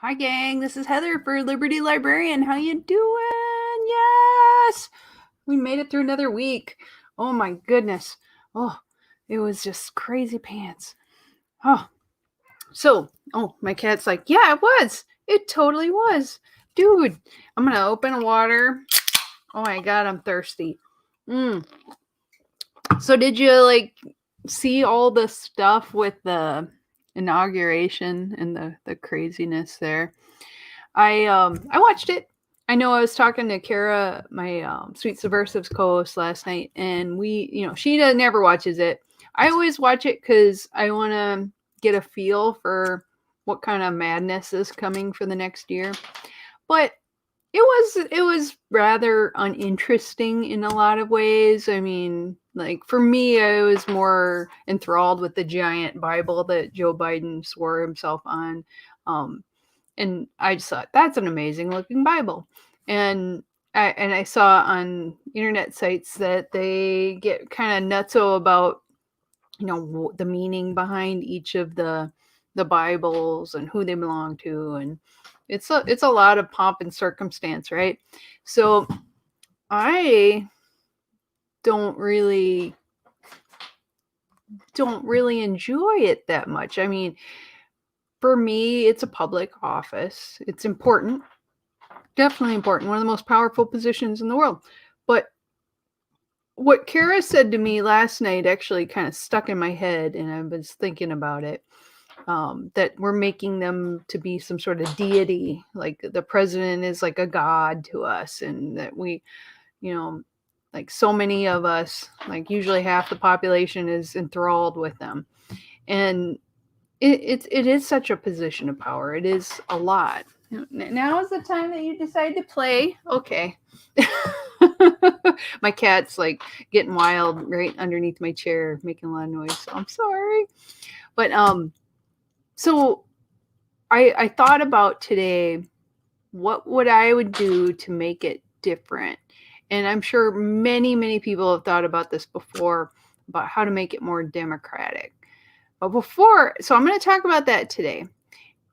Hi, gang. This is Heather for Liberty Librarian. How you doing? Yes, we made it through another week. Oh my goodness. Oh, it was just crazy pants. Oh, my cat's like, yeah, it was. It totally was, dude. I'm gonna open water. Oh my god, I'm thirsty. Mm. So, did you see all the stuff with the inauguration and the craziness there? I watched it. I know I was talking to Kara, my Sweet Subversives co-host last night, and she never watches it. I always watch it because I want to get a feel for what kind of madness is coming for the next year. But it was rather uninteresting in a lot of ways. I mean, like for me, I was more enthralled with the giant Bible that Joe Biden swore himself on. Um, and I just thought that's an amazing looking Bible. And I saw on internet sites that they get kind of nutso about the meaning behind each of the Bibles and who they belong to, and it's a lot of pomp and circumstance, right? So I don't really don't really enjoy it that much. I mean, for me, it's a public office. It's important. Definitely important. One of the most powerful positions in the world. But what Kara said to me last night actually kind of stuck in my head, and I was thinking about it. That we're making them to be some sort of deity, like the president is like a god to us, and that we, you know, like so many of us, like usually half the population is enthralled with them. And it is such a position of power. It is a lot. Now is the time that you decide to play. Okay. My cat's like getting wild right underneath my chair, making a lot of noise. So I'm sorry. But so I thought about today what would I would do to make it different. And I'm sure many people have thought about this before, about how to make it more democratic. So I'm going to talk about that today.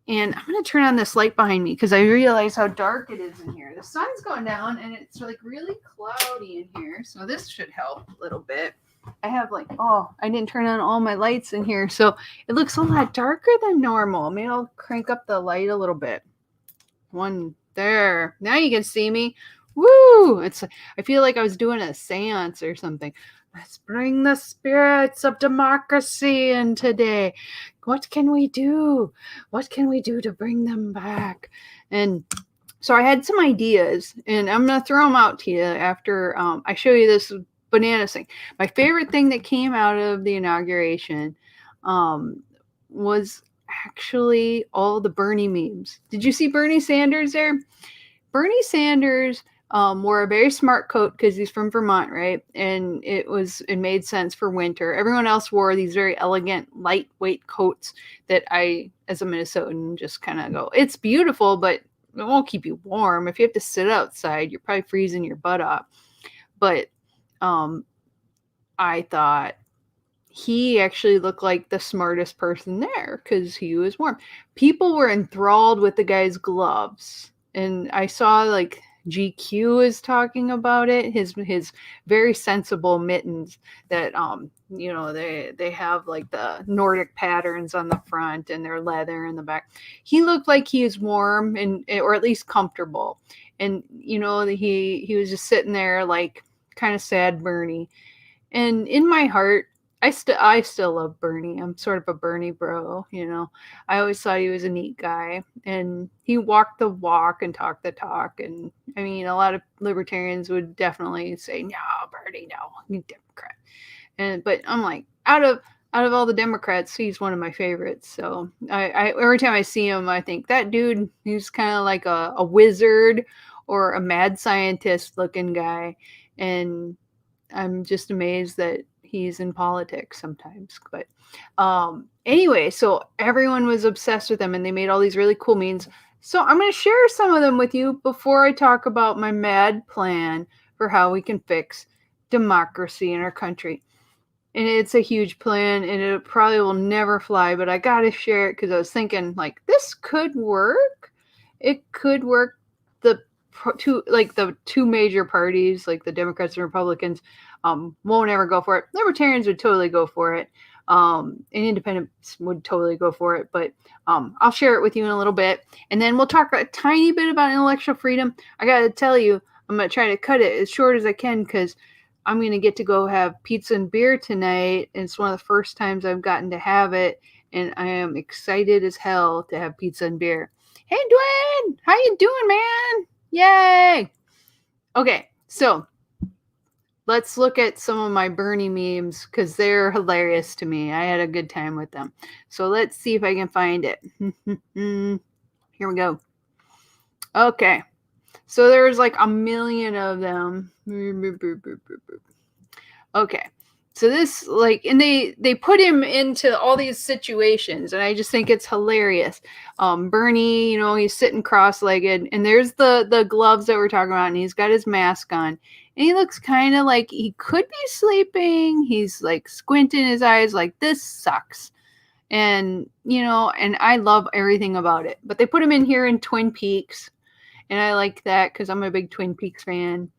And I'm going to turn on this light behind me because I realize how dark it is in here. The sun's going down and it's like really cloudy in here. So this should help a little bit. I have I didn't turn on all my lights in here. So it looks a lot darker than normal. Maybe I'll crank up the light a little bit. One there. Now you can see me. Woo! I feel like I was doing a seance or something. Let's bring the spirits of democracy in today. What can we do? What can we do to bring them back? And so I had some ideas, and I'm going to throw them out to you after I show you this bananas thing. My favorite thing that came out of the inauguration was actually all the Bernie memes. Did you see Bernie Sanders there? Bernie Sanders wore a very smart coat because he's from Vermont, right? And it made sense for winter. Everyone else wore these very elegant, lightweight coats that I, as a Minnesotan, just kind of go, it's beautiful, but it won't keep you warm. If you have to sit outside, you're probably freezing your butt off. But I thought he actually looked like the smartest person there because he was warm. People were enthralled with the guy's gloves. And I saw like GQ is talking about it. His very sensible mittens that they have like the Nordic patterns on the front and they're leather in the back. He looked like he was warm and or at least comfortable. And he was just sitting there like kind of sad Bernie. And in my heart, I still love Bernie. I'm sort of a Bernie bro. I always thought he was a neat guy, and he walked the walk and talked the talk. And I mean, a lot of libertarians would definitely say, "No, Bernie, no, you Democrat." But I'm like, out of all the Democrats, he's one of my favorites. So I every time I see him, I think that dude, he's kind of like a wizard or a mad scientist looking guy, and I'm just amazed that he's in politics sometimes. But anyway, so everyone was obsessed with him and they made all these really cool memes. So I'm going to share some of them with you before I talk about my mad plan for how we can fix democracy in our country. And it's a huge plan and it probably will never fly, but I got to share it because I was thinking, like, this could work. it could work. The two major parties, like the Democrats and Republicans, won't ever go for it. Libertarians would totally go for it. And independents would totally go for it. But I'll share it with you in a little bit, and then we'll talk a tiny bit about intellectual freedom. I gotta tell you, I'm gonna try to cut it as short as I can because I'm gonna get to go have pizza and beer tonight. And it's one of the first times I've gotten to have it, and I am excited as hell to have pizza and beer. Hey, Dwayne, how you doing, man? Yay! Okay, so let's look at some of my Bernie memes because they're hilarious to me. I had a good time with them. So let's see if I can find it. Here we go. Okay, so there's like a million of them. Okay. So this and they put him into all these situations, and I just think it's hilarious. Bernie, he's sitting cross-legged, and there's the gloves that we're talking about, and he's got his mask on, and he looks kind of like he could be sleeping. He's like squinting his eyes, like this sucks, and and I love everything about it. But they put him in here in Twin Peaks, and I like that because I'm a big Twin Peaks fan.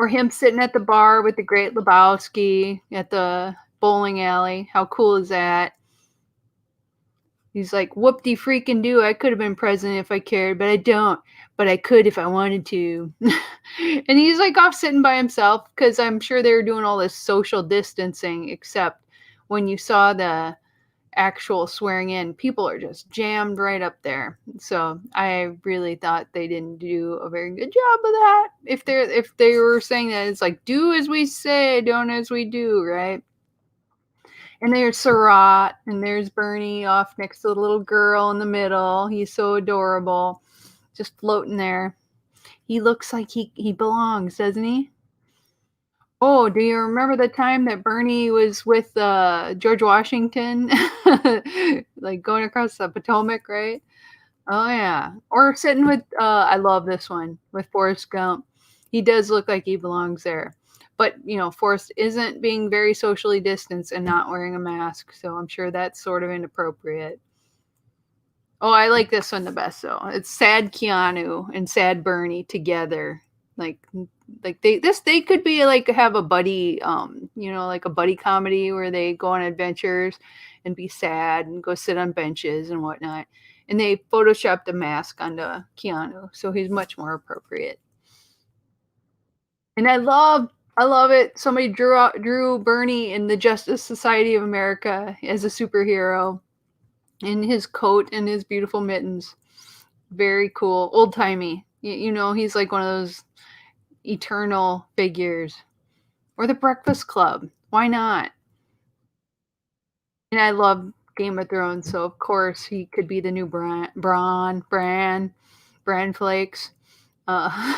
Or him sitting at the bar with the Great Lebowski at the bowling alley. How cool is that? He's like, whoop-de freaking do. I could have been president if I cared, but I don't. But I could if I wanted to. And he's like off sitting by himself because I'm sure they were doing all this social distancing, except when you saw the actual swearing in, people are just jammed right up there. So I really thought they didn't do a very good job of that. If they were saying that, it's like, do as we say, don't as we do, right? And there's Surratt, and there's Bernie off next to the little girl in the middle. He's so adorable, just floating there. He looks like he belongs, doesn't he? Oh, do you remember the time that Bernie was with George Washington, like going across the Potomac, right? Oh yeah, or sitting with I love this one with Forrest Gump. He does look like he belongs there, but Forrest isn't being very socially distanced and not wearing a mask, so I'm sure that's sort of inappropriate. Oh, I like this one the best though. It's sad Keanu and sad Bernie together. Like they could be like have a buddy like a buddy comedy where they go on adventures and be sad and go sit on benches and whatnot. And they photoshopped a mask onto Keanu, so he's much more appropriate. And I love it. Somebody drew Bernie in the Justice Society of America as a superhero in his coat and his beautiful mittens. Very cool, old timey. He's like one of those eternal figures. Or the Breakfast Club. Why not? And I love Game of Thrones, so of course he could be the new Bran Flakes. Uh,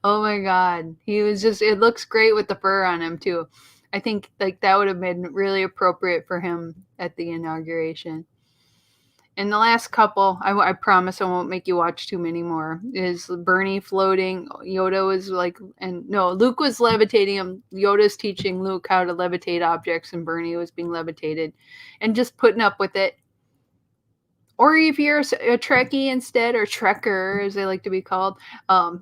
oh my god, he was just. It looks great with the fur on him too. I think like that would have been really appropriate for him at the inauguration. And the last couple, I promise I won't make you watch too many more, is Bernie floating. Yoda was like, and no, Luke was levitating him. Yoda's teaching Luke how to levitate objects, and Bernie was being levitated and just putting up with it. Or if you're a Trekkie instead, or Trekker, as they like to be called,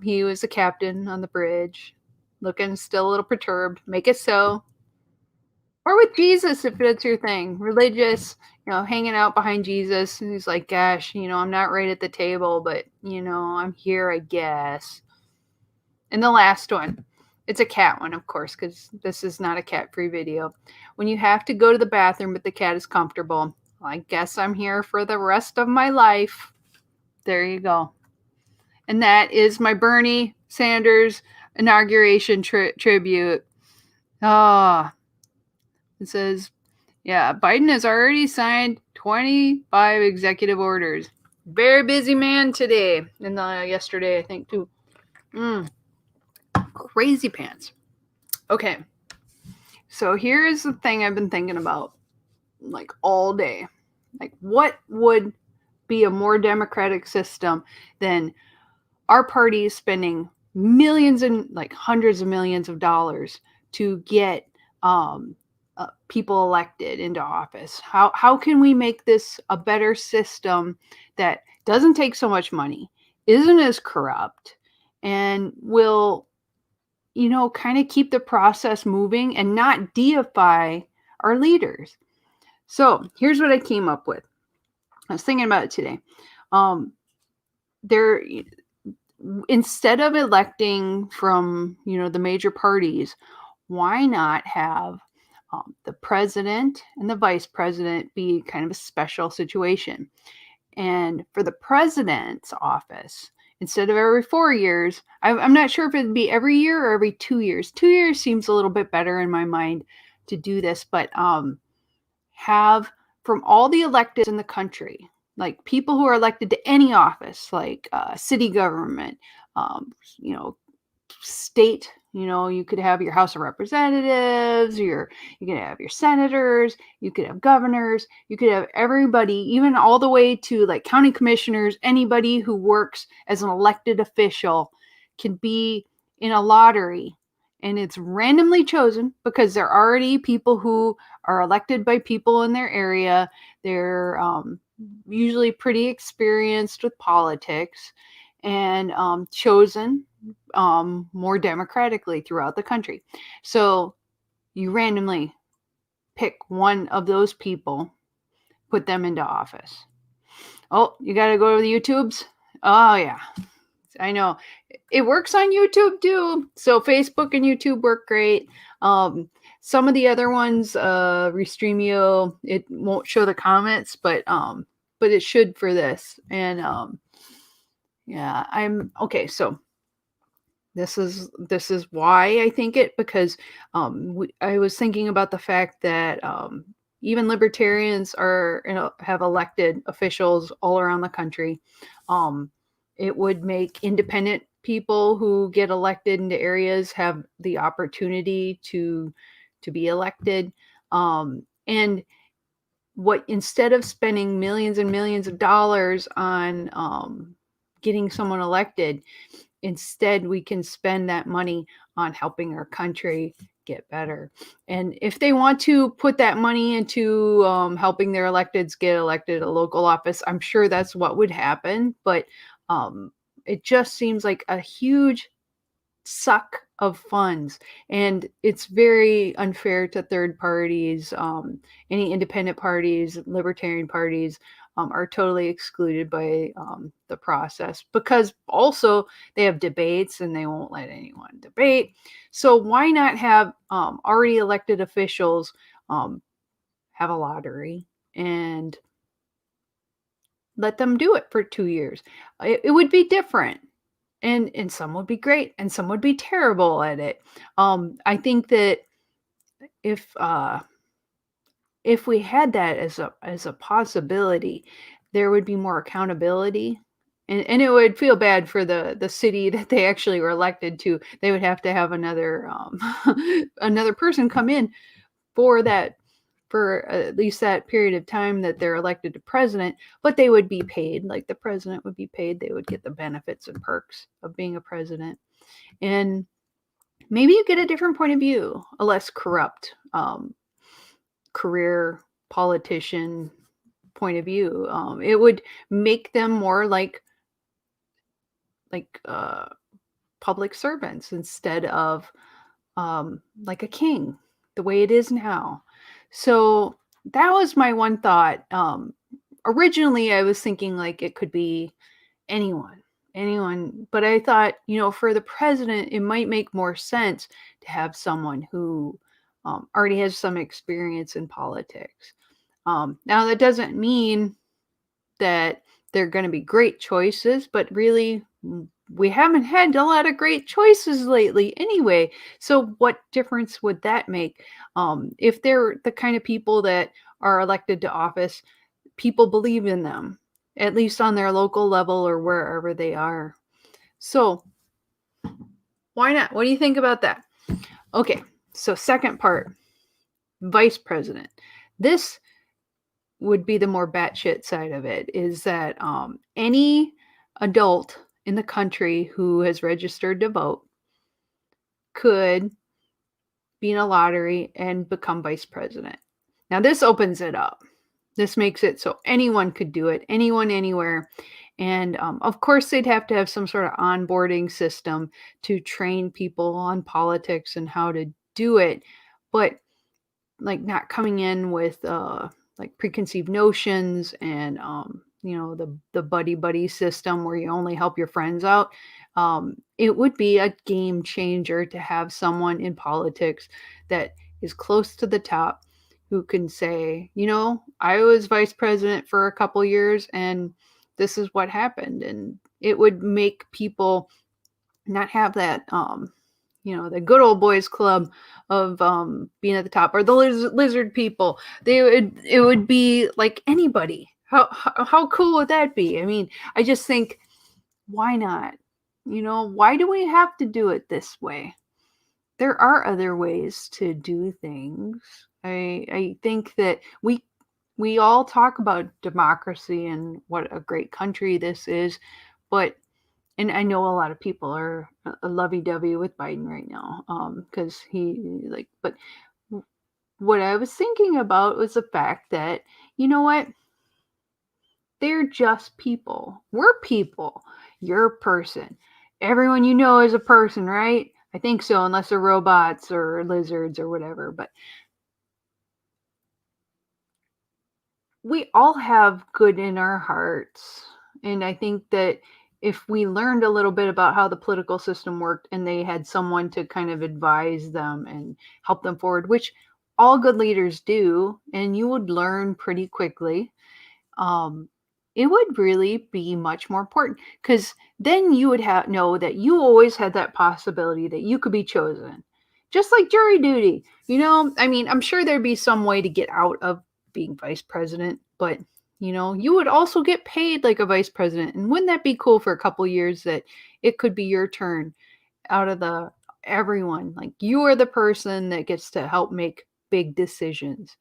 he was the captain on the bridge, looking still a little perturbed. Make it so. Or with Jesus, if that's your thing. Religious, hanging out behind Jesus. And he's like, gosh, I'm not right at the table, but, I'm here, I guess. And the last one, it's a cat one, of course, because this is not a cat-free video. When you have to go to the bathroom, but the cat is comfortable, well, I guess I'm here for the rest of my life. There you go. And that is my Bernie Sanders inauguration tribute. Ah. It says, yeah, Biden has already signed 25 executive orders. Very busy man today. And yesterday, I think, too. Crazy pants. Okay. So here is the thing I've been thinking about, like, all day. Like, what would be a more democratic system than our party spending millions and, like, hundreds of millions of dollars to get people elected into office? How can we make this a better system that doesn't take so much money, isn't as corrupt, and will, kind of keep the process moving and not deify our leaders? So here's what I came up with. I was thinking about it today. There, instead of electing from, the major parties, why not have the president and the vice president be kind of a special situation? And for the president's office, instead of every 4 years, I'm not sure if it'd be every year or every 2 years. 2 years seems a little bit better in my mind to do this, but have from all the electeds in the country, like people who are elected to any office, like city government, you know, state, you could have your House of Representatives, you could have your senators, you could have governors, you could have everybody, even all the way to like county commissioners. Anybody who works as an elected official can be in a lottery, and it's randomly chosen because there are already people who are elected by people in their area. They're usually pretty experienced with politics, and chosen more democratically throughout the country. So you randomly pick one of those people, put them into office. Oh, you got to go to the YouTubes? Oh, yeah. I know. It works on YouTube too. So Facebook and YouTube work great. Some of the other ones, Restreamio, it won't show the comments, but it should for this. And yeah, I'm okay. So this is why I think it, because I was thinking about the fact that even libertarians have elected officials all around the country. It would make independent people who get elected into areas have the opportunity to be elected. And what, instead of spending millions and millions of dollars on getting someone elected, instead we can spend that money on helping our country get better. And if they want to put that money into helping their electeds get elected a local office, I'm sure that's what would happen. But it just seems like a huge suck of funds, and it's very unfair to third parties. Any independent parties, libertarian parties, are totally excluded by the process, because also they have debates and they won't let anyone debate. So why not have already elected officials have a lottery and let them do it for 2 years? It would be different. And some would be great and some would be terrible at it. I think that if we had that as a possibility, there would be more accountability, and it would feel bad for the city that they actually were elected to. They would have to have another another person come in for that, for at least that period of time that they're elected to president, but they would be paid like the president would be paid. They would get the benefits and perks of being a president. And maybe you get a different point of view, a less corrupt career politician point of view. It would make them more like public servants instead of like a king, the way it is now. So that was my one thought. Originally, I was thinking like it could be anyone, but I thought, for the president, it might make more sense to have someone who already has some experience in politics. Now, that doesn't mean that they're going to be great choices, but really, we haven't had a lot of great choices lately anyway. So what difference would that make? If they're the kind of people that are elected to office, people believe in them, at least on their local level or wherever they are. So why not? What do you think about that? Okay, so second part, vice president. This would be the more batshit side of it, is that any adult in the country who has registered to vote could be in a lottery and become vice president. Now, this opens it up. This makes it so anyone could do it, anyone, anywhere. And of course, they'd have to have some sort of onboarding system to train people on politics and how to do it. But like not coming in with like preconceived notions and the buddy buddy system where you only help your friends out. It would be a game changer to have someone in politics that is close to the top who can say, I was vice president for a couple years and this is what happened. And it would make people not have that the good old boys club of being at the top, or the lizard people. It would be like anybody. How cool would that be? I mean, I just think, why not? Why do we have to do it this way? There are other ways to do things. I think that we all talk about democracy and what a great country this is, but and I know a lot of people are lovey-dovey with Biden right now, because but what I was thinking about was the fact that, you know what? They're just people. We're people. You're a person. Everyone you know is a person, right? I think so, unless they're robots or lizards or whatever. But we all have good in our hearts. And I think that if we learned a little bit about how the political system worked and they had someone to kind of advise them and help them forward, which all good leaders do, and you would learn pretty quickly, it would really be much more important, because then you would know that you always had that possibility that you could be chosen. Just like jury duty. I mean, I'm sure there'd be some way to get out of being vice president, but you would also get paid like a vice president. And wouldn't that be cool for a couple years that it could be your turn out of everyone? Like you are the person that gets to help make big decisions.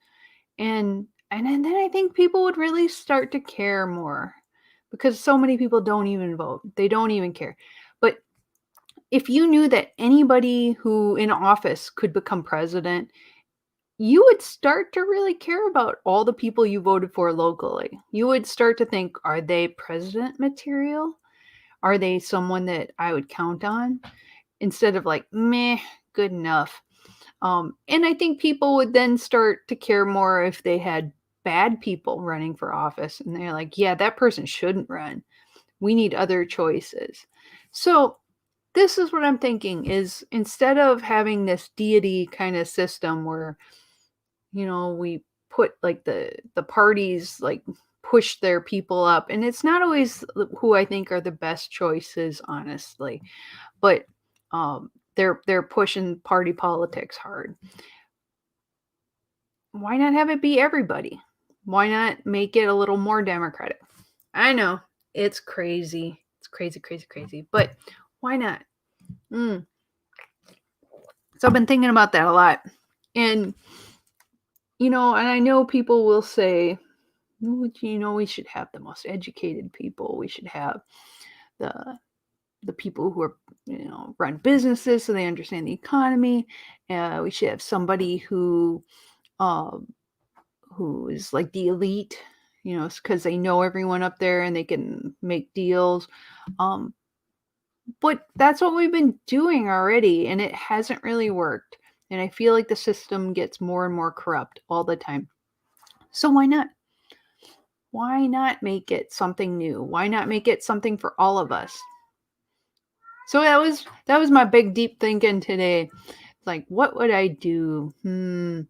And then I think people would really start to care more, because so many people don't even vote. They don't even care. But if you knew that anybody who in office could become president, you would start to really care about all the people you voted for locally. You would start to think, are they president material? Are they someone that I would count on? Instead of like, meh, good enough. And I think people would then start to care more if they had bad people running for office. And they're like, yeah, that person shouldn't run. We need other choices. So this is what I'm thinking is, instead of having this deity kind of system where we put like the parties like push their people up, and it's not always who I think are the best choices, honestly, but they're pushing party politics hard. Why not have it be everybody? Why not make it a little more democratic? I know it's crazy. It's crazy, crazy, crazy, but why not? So I've been thinking about that a lot. And and I know people will say, we should have the most educated people. We should have the people who are, run businesses so they understand the economy. We should have somebody who is like the elite, because they know everyone up there and they can make deals. But that's what we've been doing already, and it hasn't really worked. And I feel like the system gets more and more corrupt all the time. So why not? Why not make it something new? Why not make it something for all of us? So that was my big deep thinking today. Like, what would I do? And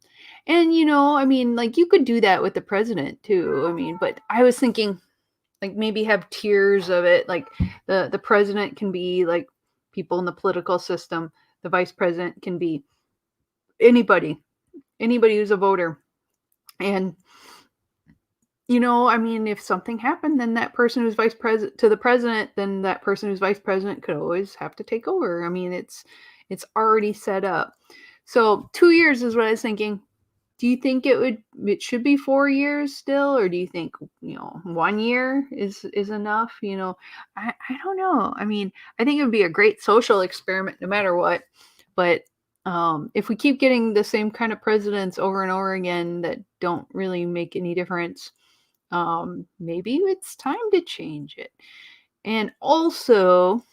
I mean, like, you could do that with the president too. I mean, but I was thinking, like, maybe have tiers of it. Like the president can be like people in the political system. The vice president can be anybody who's a voter. And I mean, if something happened, then that person who's vice president to the president, then that person who's vice president could always have to take over. I mean, it's already set up. So 2 years is what I was thinking. Do you think it should be 4 years still, or do you think 1 year is enough? I don't know. I mean, I think it would be a great social experiment no matter what. But If we keep getting the same kind of presidents over and over again that don't really make any difference, maybe it's time to change it. And also,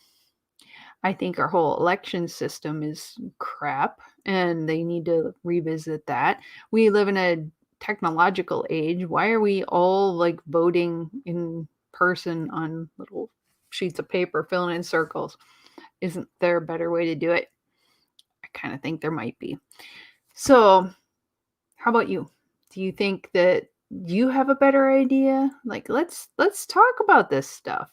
I think our whole election system is crap and they need to revisit that. We live in a technological age. Why are we all like voting in person on little sheets of paper, filling in circles? Isn't there a better way to do it? I kind of think there might be. So, how about you? Do you think that you have a better idea? Like let's talk about this stuff,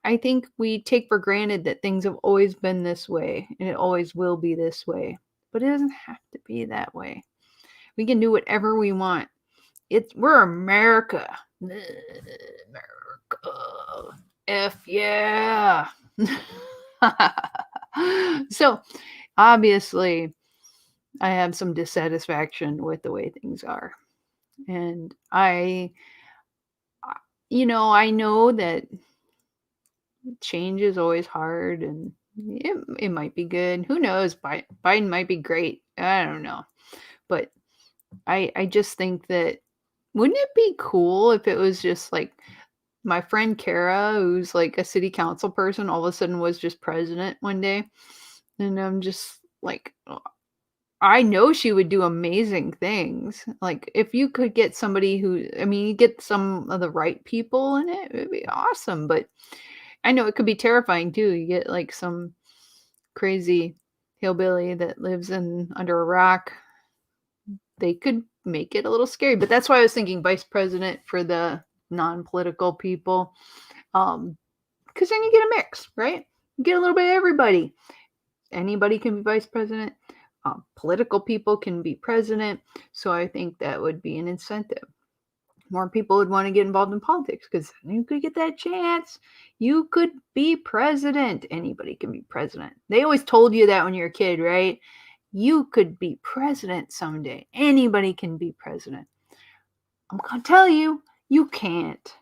I think we take for granted that things have always been this way and it always will be this way. But it doesn't have to be that way. We can do whatever we want. We're America. America. F yeah. So obviously I have some dissatisfaction with the way things are. And I know that change is always hard and it might be good. Who knows? Biden might be great. I don't know. But I just think that wouldn't it be cool if it was just like my friend Kara, who's like a city council person, all of a sudden was just president one day? And I'm just like, I know she would do amazing things. Like if you could get somebody you get some of the right people in it, it would be awesome. But I know it could be terrifying too. You get like some crazy hillbilly that lives in under a rock. They could make it a little scary. But that's why I was thinking vice president for the non-political people. Because then you get a mix, right? You get a little bit of everybody. Anybody can be vice president. Political people can be president. So I think that would be an incentive. More people would want to get involved in politics because you could get that chance. You could be president. Anybody can be president. They always told you that when you were a kid, right? You could be president someday. Anybody can be president. I'm going to tell you, you can't.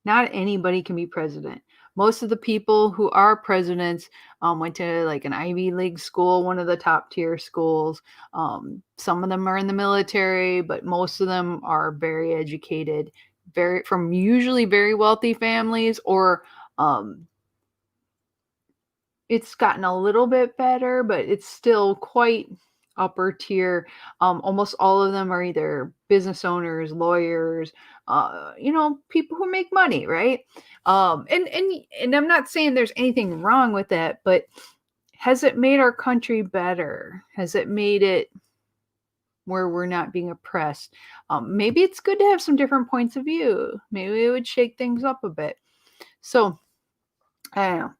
Not anybody can be president. Most of the people who are presidents went to like an Ivy League school, one of the top tier schools. Some of them are in the military, but most of them are very educated, from usually very wealthy families, or it's gotten a little bit better, but it's still quite upper tier. Almost all of them are either business owners, lawyers, people who make money, right? And I'm not saying there's anything wrong with that, but has it made our country better? Has it made it where we're not being oppressed? Maybe it's good to have some different points of view. Maybe it would shake things up a bit. So I don't know.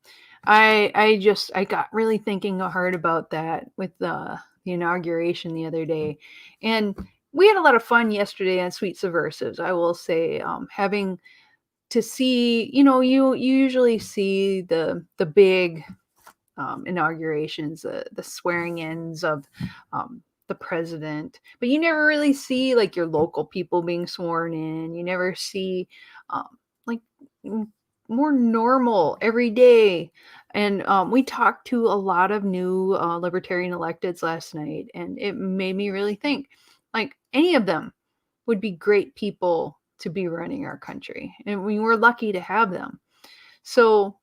I got really thinking hard about that with the inauguration the other day, and we had a lot of fun yesterday on Sweet Subversives. I will say, having to see, you usually see the big inaugurations, the swearing-ins of the president, but you never really see like your local people being sworn in. You never see like more normal every day. And we talked to a lot of new libertarian electeds last night, and it made me really think like any of them would be great people to be running our country, and we were lucky to have them. So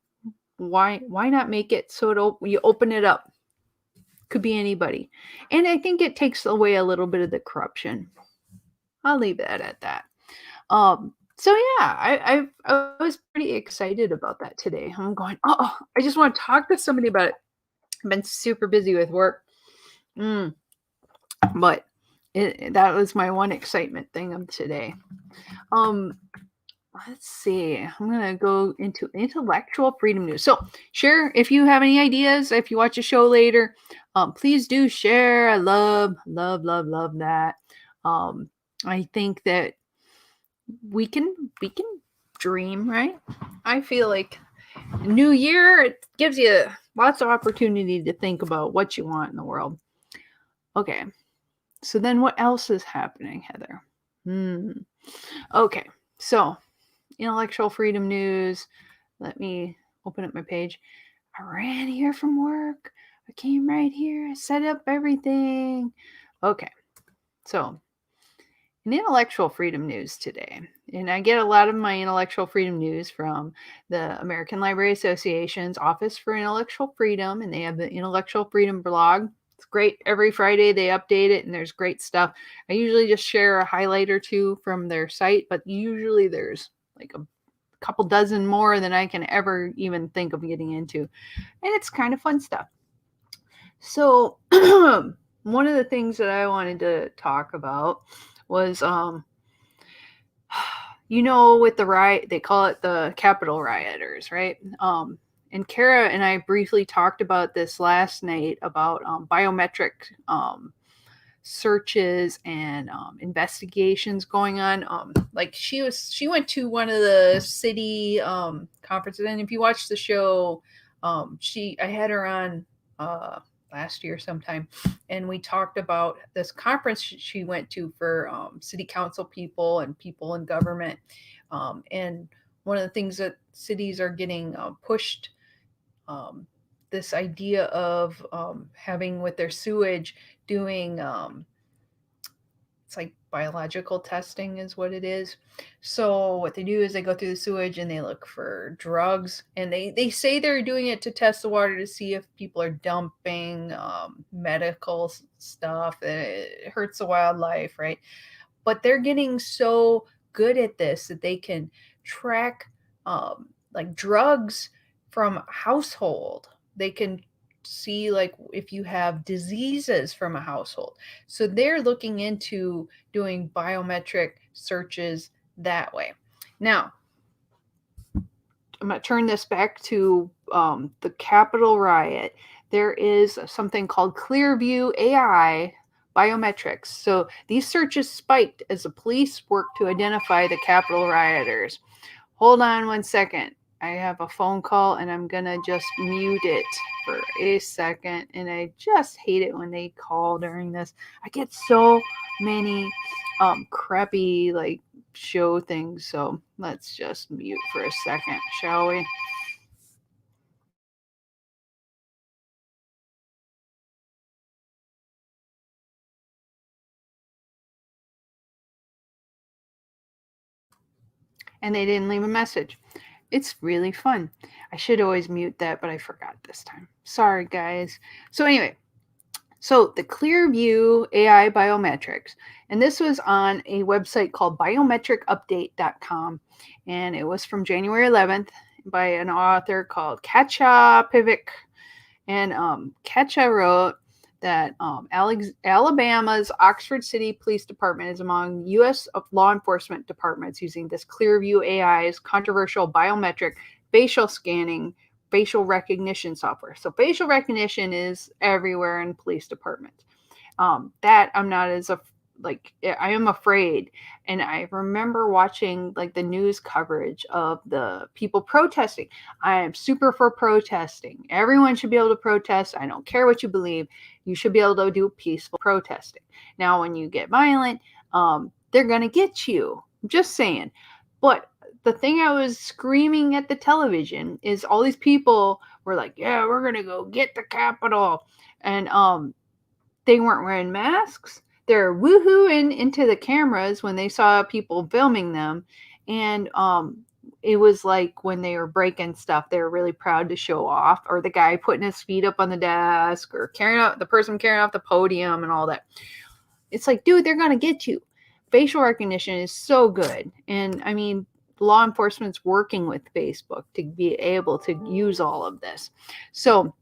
why not make it so you open it up? Could be anybody, and I think it takes away a little bit of the corruption. I'll leave that at that. So yeah, I was pretty excited about that today. I'm going, oh, I just want to talk to somebody about it. I've been super busy with work, but that was my one excitement thing of today. Let's see. I'm gonna go into intellectual freedom news. So share if you have any ideas. If you watch a show later, please do share. I love that. I think that we can dream, right? I feel like new year, it gives you lots of opportunity to think about what you want in the world. Okay, so then what else is happening, Heather? Okay, so intellectual freedom news. Let me open up my page. I ran here from work. I came right here, I set up everything. Okay, so in intellectual freedom news today, and I get a lot of my intellectual freedom news from the American Library Association's Office for Intellectual Freedom, and they have the Intellectual Freedom blog. It's great. Every Friday they update it, and there's great stuff. I usually just share a highlight or two from their site, but usually there's like a couple dozen more than I can ever even think of getting into. And it's kind of fun stuff. So, one of the things that I wanted to talk about was with the riot, they call it the Capitol rioters, right? And Kara and I briefly talked about this last night about biometric searches and investigations going on. Like she went to one of the city conferences, and if you watch the show, I had her on last year sometime, and we talked about this conference she went to for city council people and people in government, and one of the things that cities are getting pushed, this idea of having with their sewage doing it's like biological testing is what it is. So what they do is they go through the sewage and they look for drugs, and they say they're doing it to test the water to see if people are dumping medical stuff. It hurts the wildlife, right? But they're getting so good at this that they can track like drugs from a household. They can see like if you have diseases from a household. So they're looking into doing biometric searches that way. Now, I'm going to turn this back to the Capitol riot. There is something called Clearview AI biometrics. So these searches spiked as the police worked to identify the Capitol rioters. Hold on one second. I have a phone call and I'm going to just mute it for a second. And I just hate it when they call during this. I get so many crappy like show things. So let's just mute for a second, shall we? And they didn't leave a message. It's really fun. I should always mute that, but I forgot this time. Sorry, guys. So, anyway, so the Clearview AI biometrics, and this was on a website called biometricupdate.com, and it was from January 11th by an author called Katja Pivik. And Katja wrote that Alabama's Oxford City Police Department is among U.S. law enforcement departments using this Clearview AI's controversial biometric facial scanning, facial recognition software. So facial recognition is everywhere in police departments. That I'm not as I am afraid. And I remember watching like the news coverage of the people protesting. I am super for protesting. Everyone should be able to protest. I don't care what you believe. You should be able to do peaceful protesting. Now, when you get violent, they're going to get you. I'm just saying. But the thing I was screaming at the television is all these people were like, yeah, we're going to go get the Capitol. And they weren't wearing masks. They're woohooing into the cameras when they saw people filming them. And it was like when they were breaking stuff, they were really proud to show off, or the guy putting his feet up on the desk, or the person carrying off the podium and all that. It's like, dude, they're going to get you. Facial recognition is so good. And I mean, law enforcement's working with Facebook to be able to use all of this. So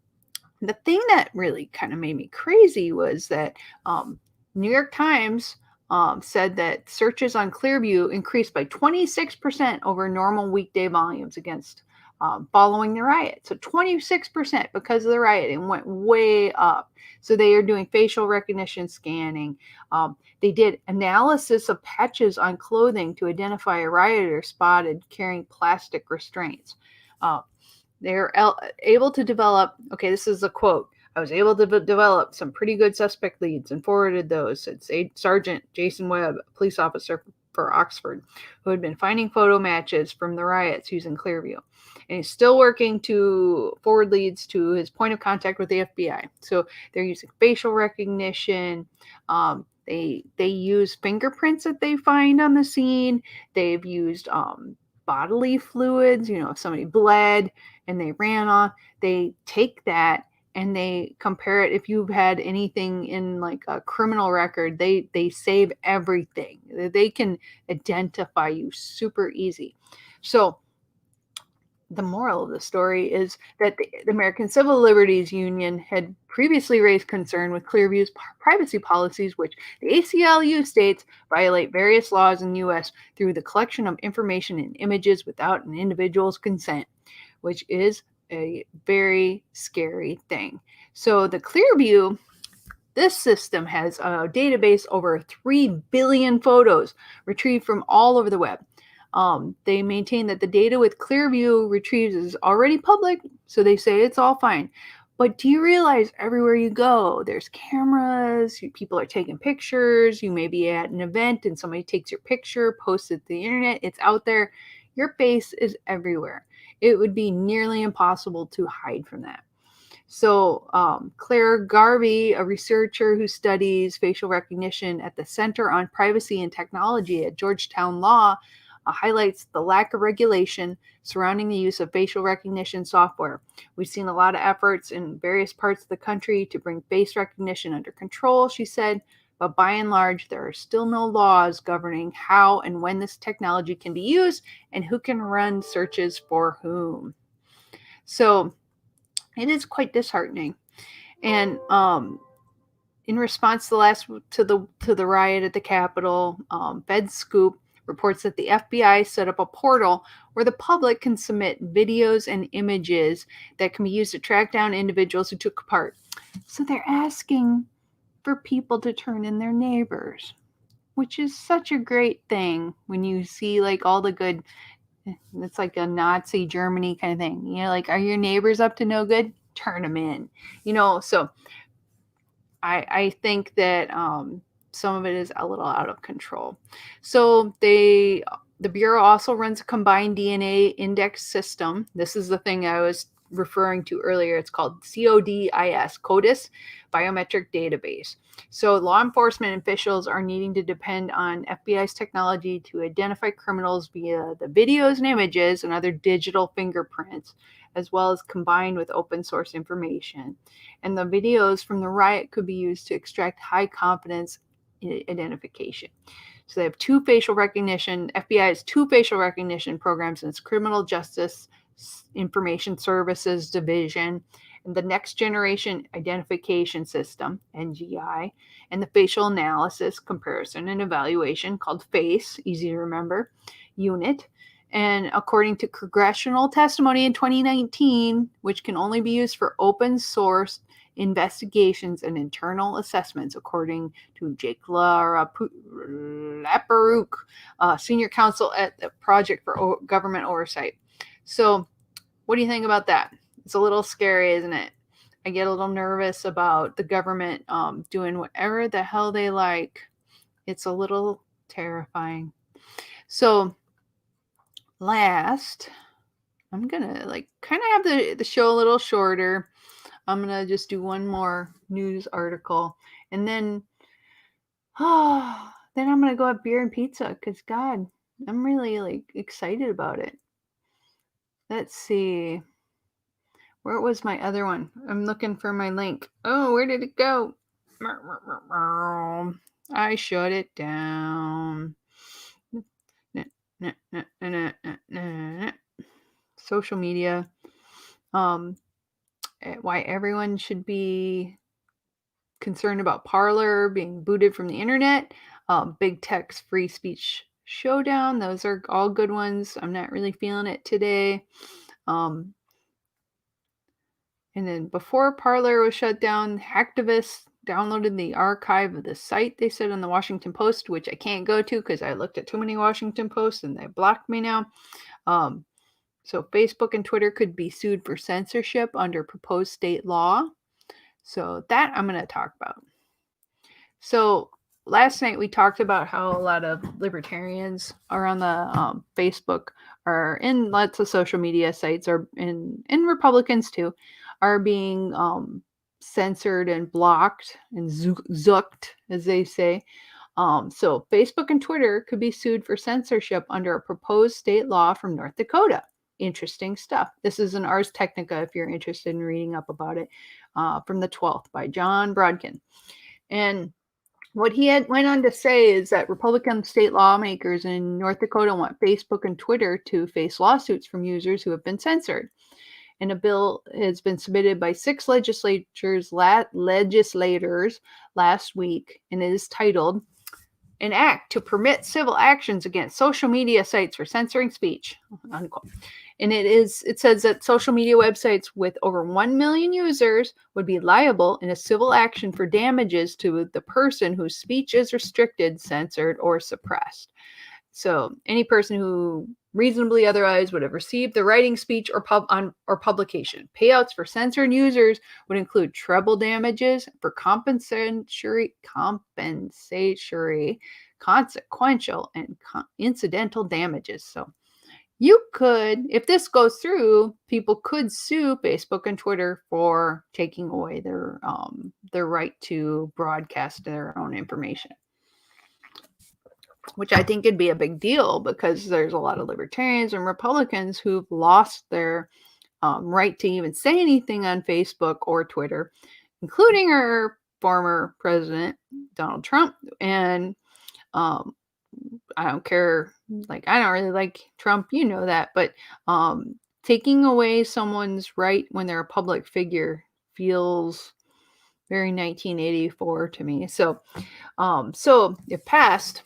the thing that really kind of made me crazy was that New York Times said that searches on Clearview increased by 26% over normal weekday volumes against following the riot. So 26% because of the riot, it went way up. So they are doing facial recognition scanning. They did analysis of patches on clothing to identify a rioter spotted carrying plastic restraints. They're able to develop, okay, this is a quote. I was able to develop some pretty good suspect leads and forwarded those, said Sergeant Jason Webb, a police officer for Oxford, who had been finding photo matches from the riots using Clearview. And he's still working to forward leads to his point of contact with the FBI. So they're using facial recognition. They use fingerprints that they find on the scene. They've used bodily fluids. If somebody bled and they ran off, they take that and they compare it. If you've had anything in like a criminal record, they save everything. They can identify you super easy. So the moral of the story is that the American Civil Liberties Union had previously raised concern with Clearview's privacy policies, which the ACLU states violate various laws in the U.S. through the collection of information and images without an individual's consent, which is a very scary thing. So the Clearview, this system has a database over 3 billion photos retrieved from all over the web. They maintain that the data with Clearview retrieves is already public, so they say it's all fine. But do you realize everywhere you go, there's cameras, people are taking pictures, you may be at an event and somebody takes your picture, posts it to the internet, it's out there. Your face is everywhere. It would be nearly impossible to hide from that. So Claire Garvey, a researcher who studies facial recognition at the Center on Privacy and Technology at Georgetown Law, highlights the lack of regulation surrounding the use of facial recognition software. We've seen a lot of efforts in various parts of the country to bring face recognition under control, she said, but by and large, there are still no laws governing how and when this technology can be used and who can run searches for whom. So it is quite disheartening. And in response to the riot at the Capitol, FedScoop reports that the FBI set up a portal where the public can submit videos and images that can be used to track down individuals who took part. So they're asking for people to turn in their neighbors, which is such a great thing when you see like all the good. It's like a Nazi Germany kind of thing. Like, are your neighbors up to no good? Turn them in. So I think that some of it is a little out of control. So the Bureau also runs a combined DNA index system. This is the thing I was referring to earlier. It's called CODIS Biometric Database. So law enforcement officials are needing to depend on FBI's technology to identify criminals via the videos and images and other digital fingerprints, as well as combined with open source information. And the videos from the riot could be used to extract high confidence identification. So they have FBI has two facial recognition programs in its Criminal Justice Information Services Division, and the Next Generation Identification System, NGI, and the Facial Analysis, Comparison, and Evaluation, called FACE, easy to remember, unit. And according to congressional testimony in 2019, which can only be used for open source investigations and internal assessments, according to Jake Laparouk, senior counsel at the Project for Government Oversight. So what do you think about that? It's a little scary, isn't it? I get a little nervous about the government doing whatever the hell they like. It's a little terrifying. So last, I'm gonna kind of have the show a little shorter. I'm gonna just do one more news article, and then I'm gonna go have beer and pizza, because God, I'm really excited about it. Let's see, where was my other one? I'm looking for my link. Oh, where did it go? I shut it down. Social media. Why everyone should be concerned about Parler being booted from the internet. Big Tech's free speech showdown. Those are all good ones. I'm not really feeling it today. And then before Parler was shut down, hacktivists downloaded the archive of the site, they said, on the Washington Post, which I can't go to because I looked at too many Washington Posts and they blocked me now. So Facebook and Twitter could be sued for censorship under proposed state law. So that I'm going to talk about. So last night we talked about how a lot of libertarians are on the Facebook, or in lots of social media sites, or in Republicans too, are being censored and blocked and zooked, as they say. So Facebook and Twitter could be sued for censorship under a proposed state law from North Dakota. Interesting stuff. This is an Ars Technica if you're interested in reading up about it, from the 12th by John Brodkin. And what he went on to say is that Republican state lawmakers in North Dakota want Facebook and Twitter to face lawsuits from users who have been censored. And a bill has been submitted by 6 legislators last week, and it is titled "An Act to Permit Civil Actions Against Social Media Sites for Censoring Speech," unquote. And it says that social media websites with over 1 million users would be liable in a civil action for damages to the person whose speech is restricted, censored, or suppressed. So any person who reasonably otherwise would have received the writing, speech, or publication. Payouts for censored users would include treble damages for compensatory, consequential, and incidental damages. So you could, if this goes through, people could sue Facebook and Twitter for taking away their right to broadcast their own information, which I think would be a big deal because there's a lot of libertarians and Republicans who've lost their right to even say anything on Facebook or Twitter, including our former president, Donald Trump. And I don't care, like, I don't really like Trump, you know that, but taking away someone's right when they're a public figure feels very 1984 to me. So if passed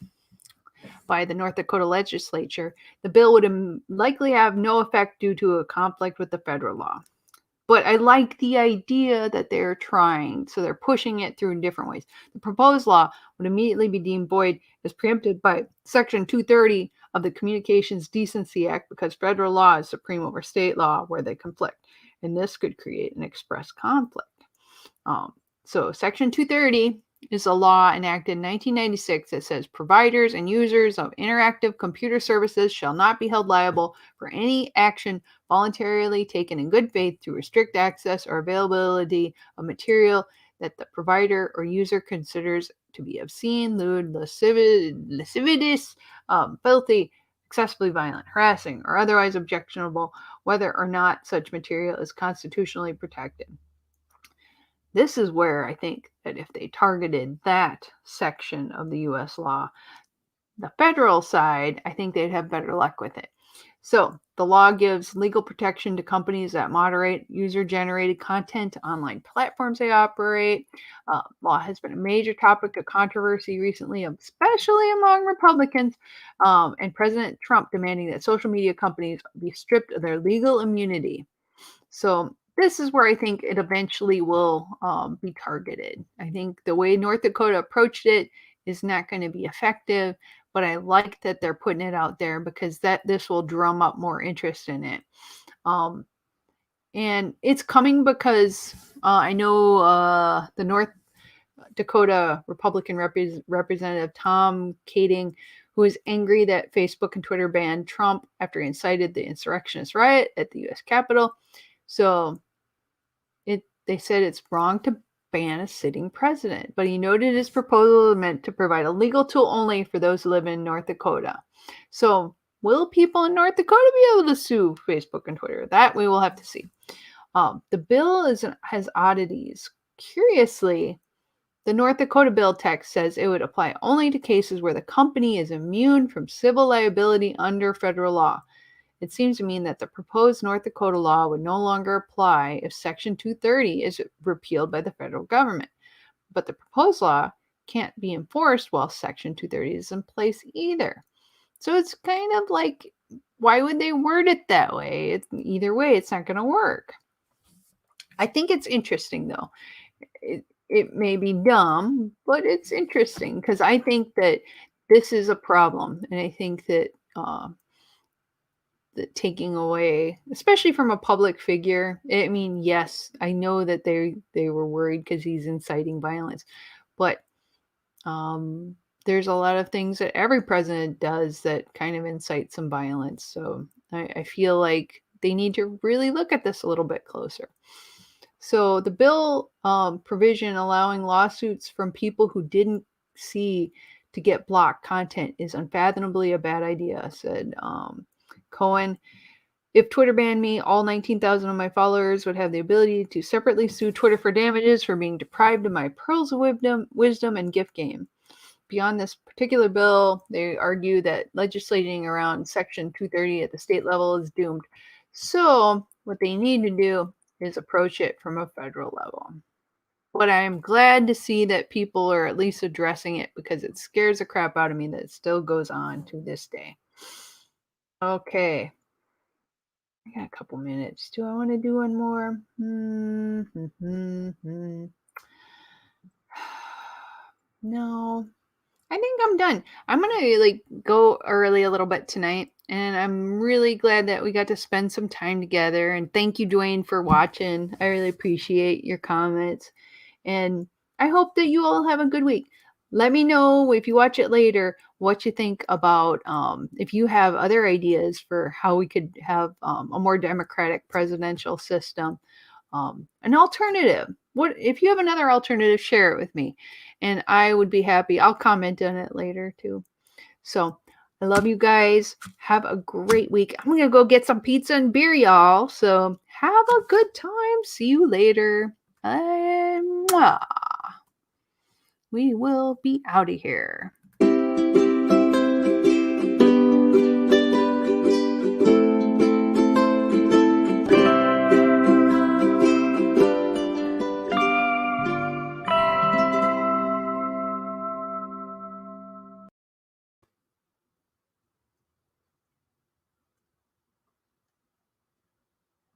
by the North Dakota legislature, the bill would likely have no effect due to a conflict with the federal law. But I like the idea that they're trying, so they're pushing it through in different ways. The proposed law would immediately be deemed void as preempted by Section 230 of the Communications Decency Act because federal law is supreme over state law where they conflict, and this could create an express conflict. So Section 230 is a law enacted in 1996 that says providers and users of interactive computer services shall not be held liable for any action voluntarily taken in good faith to restrict access or availability of material that the provider or user considers to be obscene, lewd, lascivious, filthy, excessively violent, harassing, or otherwise objectionable, whether or not such material is constitutionally protected. This is where I think that if they targeted that section of the U.S. law, the federal side, I think they'd have better luck with it. So the law gives legal protection to companies that moderate user-generated content to online platforms they operate. Law has been a major topic of controversy recently, especially among Republicans, and President Trump demanding that social media companies be stripped of their legal immunity. So this is where I think it eventually will be targeted. I think the way North Dakota approached it is not going to be effective, but I like that they're putting it out there because this will drum up more interest in it. And it's coming because I know the North Dakota Republican Representative Tom Kading, who is angry that Facebook and Twitter banned Trump after he incited the insurrectionist riot at the U.S. Capitol. So they said it's wrong to ban a sitting president, but he noted his proposal is meant to provide a legal tool only for those who live in North Dakota. So will people in North Dakota be able to sue Facebook and Twitter? That we will have to see. The bill has oddities. Curiously, the North Dakota bill text says it would apply only to cases where the company is immune from civil liability under federal law. It seems to mean that the proposed North Dakota law would no longer apply if Section 230 is repealed by the federal government. But the proposed law can't be enforced while Section 230 is in place either. So it's kind of like, why would they word it that way? Either way, it's not going to work. I think it's interesting, though. It may be dumb, but it's interesting because I think that this is a problem. And I think that taking away, especially from a public figure. I mean, yes, I know that they were worried because he's inciting violence, but There's a lot of things that every president does that kind of incite some violence. So I feel like they need to really look at this a little bit closer. So the bill provision allowing lawsuits from people who didn't see to get blocked content is unfathomably a bad idea, said Cohen. If Twitter banned me, all 19,000 of my followers would have the ability to separately sue Twitter for damages for being deprived of my pearls of wisdom and gift game. Beyond this particular bill, they argue that legislating around Section 230 at the state level is doomed. So, what they need to do is approach it from a federal level. But I am glad to see that people are at least addressing it because it scares the crap out of me that it still goes on to this day. Okay. I got a couple minutes. Do I want to do one more? No. I think I'm done. I'm gonna go early a little bit tonight, and I'm really glad that we got to spend some time together. And thank you, Dwayne, for watching. I really appreciate your comments, and I hope that you all have a good week. Let me know if you watch it later what you think about if you have other ideas for how we could have a more democratic presidential system, an alternative. What if you have another alternative? Share it with me, and I would be happy. I'll comment on it later too. So I love you guys. Have a great week. I'm gonna go get some pizza and beer, y'all. So have a good time. See you later. And we will be out of here.